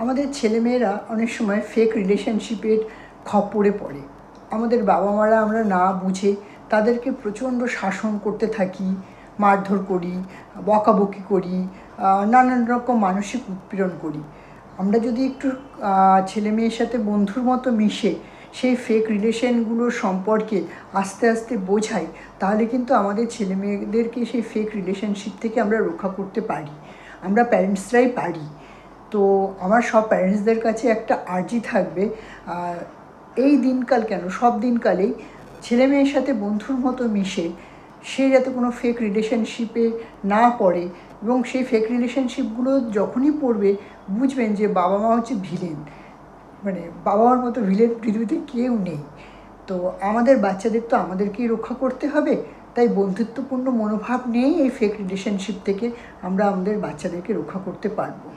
আমাদের ছেলেমেয়েরা অনেক সময় ফেক রিলেশনশিপের খপ্পরে পড়ে। আমাদের বাবা মারা আমরা না বুঝে তাদেরকে প্রচণ্ড শাসন করতে থাকি, মারধর করি, বকাবকি করি, নানান রকম মানসিক উৎপীড়ন করি। আমরা যদি একটু ছেলে মেয়ের সাথে বন্ধুর মতো মিশে সেই ফেক রিলেশনগুলোর সম্পর্কে আস্তে আস্তে বোঝাই, তাহলে কিন্তু আমাদের ছেলে মেয়েদেরকে সেই ফেক রিলেশনশিপ থেকে আমরা রক্ষা করতে পারি। আমরা প্যারেন্টসরাই পারি। তো আমার সব প্যারেন্টসদের কাছে একটা আর্জি থাকবে, এই দিনকাল কেন সব দিনকালেই ছেলে মেয়ের সাথে বন্ধুর মতো মিশে সে যাতে কোনো ফেক রিলেশনশিপে না পড়ে, এবং সেই ফেক রিলেশনশিপগুলো যখনই পড়বে বুঝবেন যে বাবা মা হচ্ছে ভিলেন, মানে বাবা মার মতো ভিলেন পৃথিবীতে কেউ নেই। তো আমাদের বাচ্চাদের তো আমাদেরকেই রক্ষা করতে হবে, তাই বন্ধুত্বপূর্ণ মনোভাব নিয়েই এই ফেক রিলেশনশিপ থেকে আমরা আমাদের বাচ্চাদেরকে রক্ষা করতে পারবো।